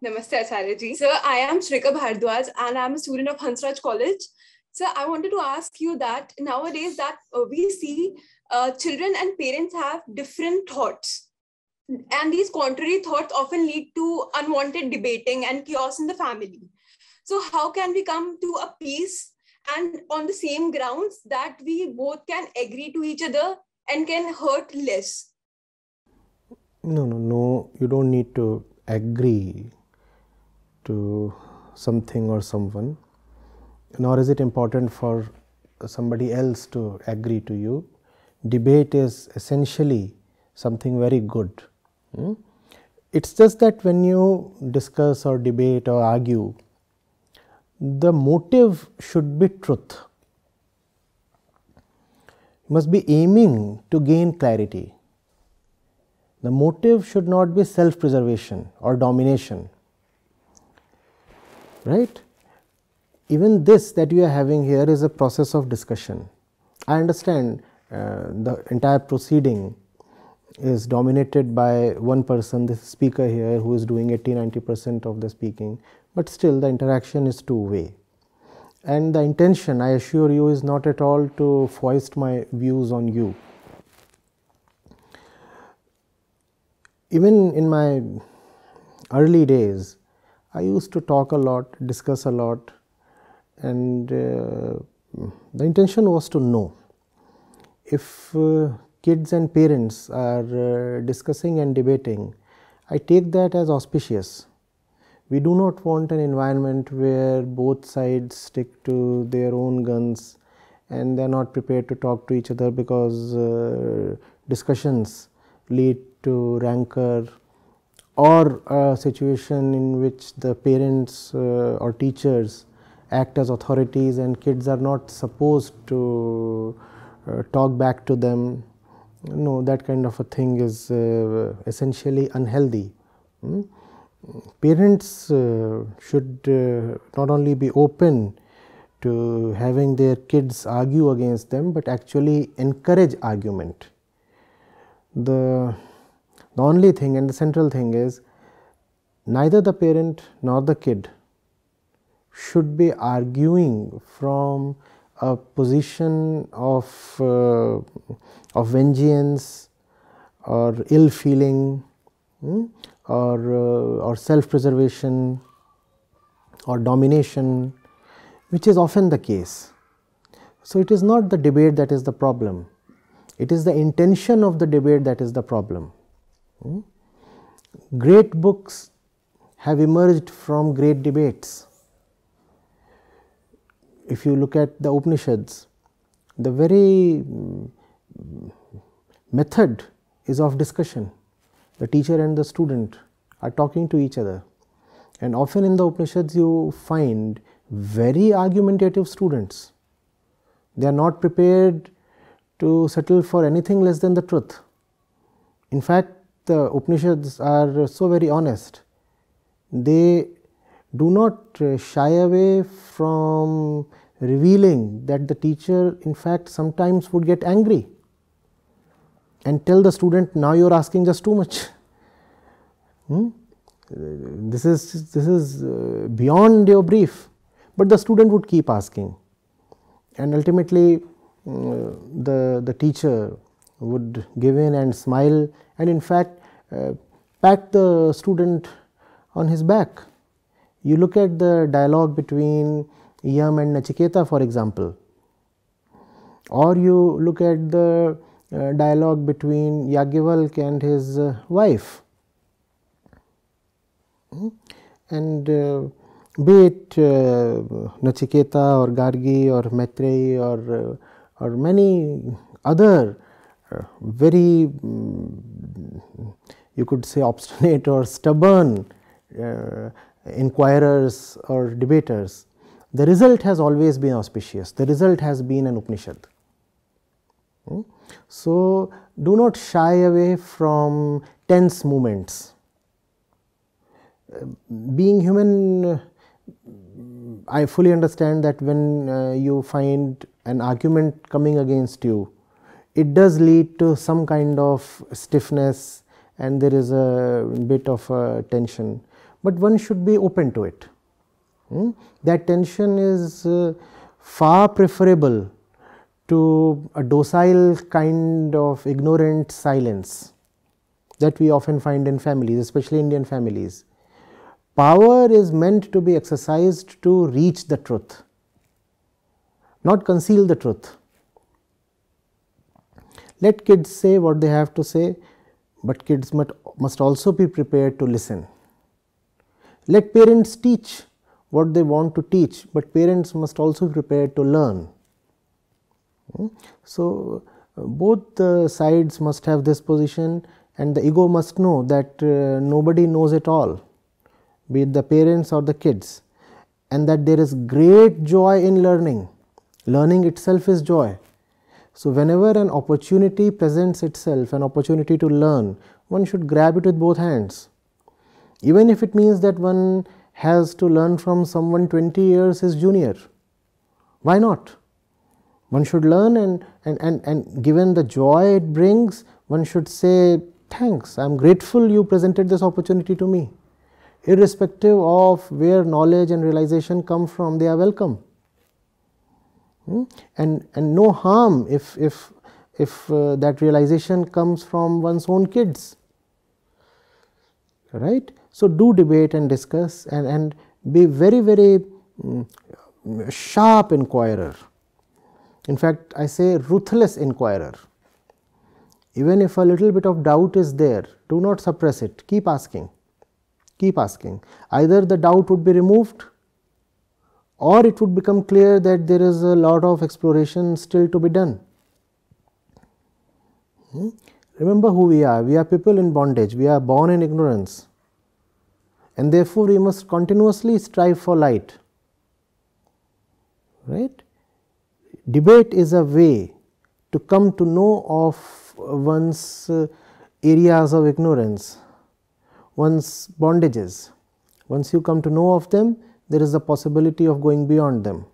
Namaste, Acharya ji. Sir, I am Shrika Bhardwaj and I'm a student of Hansraj College. Sir, I wanted to ask you that nowadays that we see children and parents have different thoughts. And these contrary thoughts often lead to unwanted debating and chaos in the family. So how can we come to a peace and on the same grounds that we both can agree to each other and can hurt less? No, you don't need to agree to something or someone, nor is it important for somebody else to agree to you. Debate is essentially something very good. It's just that when you discuss or debate or argue, the motive should be truth. You must be aiming to gain clarity. The motive should not be self-preservation or domination, right? Even this that you are having here is a process of discussion. I understand the entire proceeding is dominated by one person, this speaker here, who is doing 80-90% of the speaking, but still the interaction is two-way. And the intention, I assure you, is not at all to foist my views on you. Even in my early days, I used to talk a lot, discuss a lot, and the intention was to know. If kids and parents are discussing and debating, I take that as auspicious. We do not want an environment where both sides stick to their own guns and they are not prepared to talk to each other because discussions lead to rancor, or a situation in which the parents or teachers act as authorities and kids are not supposed to talk back to them. No, that kind of a thing is essentially unhealthy. Parents should not only be open to having their kids argue against them, but actually encourage argument. The only thing and the central thing is, neither the parent nor the kid should be arguing from a position of vengeance or ill feeling, or self-preservation or domination, which is often the case. So it is not the debate that is the problem. It is the intention of the debate that is the problem. Great books have emerged from great debates. If you look at the Upanishads, the very method is of discussion. The teacher and the student are talking to each other, and often in the Upanishads you find very argumentative students. They are not prepared to settle for anything less than the truth. In fact, the Upanishads are so very honest. They do not shy away from revealing that the teacher in fact sometimes would get angry and tell the student, now you are asking just too much. This is beyond your brief, but the student would keep asking, and ultimately the teacher would give in and smile, and in fact pat the student on his back. You look at the dialogue between Yam and Nachiketa, for example, or you look at the dialogue between Yagyavalkya and his wife, and be it Nachiketa or Gargi or Maitreyi or many other very, you could say, obstinate or stubborn inquirers or debaters, the result has always been auspicious. The result has been an Upanishad. So do not shy away from tense moments. Being human, I fully understand that when you find an argument coming against you, it does lead to some kind of stiffness and there is a bit of tension. but one should be open to it. That tension is far preferable to a docile kind of ignorant silence that we often find in families, especially Indian families. Power is meant to be exercised to reach the truth, not conceal the truth. Let kids say what they have to say, but kids must also be prepared to listen. Let parents teach what they want to teach, but parents must also be prepared to learn. So, both the sides must have this position, and the ego must know that nobody knows it all, be it the parents or the kids, and that there is great joy in learning. Learning itself is joy. So, whenever an opportunity presents itself, an opportunity to learn, one should grab it with both hands. Even if it means that one has to learn from someone 20 years his junior, why not? One should learn, and given the joy it brings, one should say, thanks, I am grateful you presented this opportunity to me. Irrespective of where knowledge and realization come from, they are welcome. And no harm if that realization comes from one's own kids, right? So, do debate and discuss, and be very, very sharp inquirer. In fact, I say ruthless inquirer. Even if a little bit of doubt is there, do not suppress it, keep asking, keep asking. Either the doubt would be removed, or it would become clear that there is a lot of exploration still to be done. Remember who we are people in bondage, we are born in ignorance, and therefore we must continuously strive for light, right? Debate is a way to come to know of one's areas of ignorance, one's bondages. Once you come to know of them, there is a possibility of going beyond them.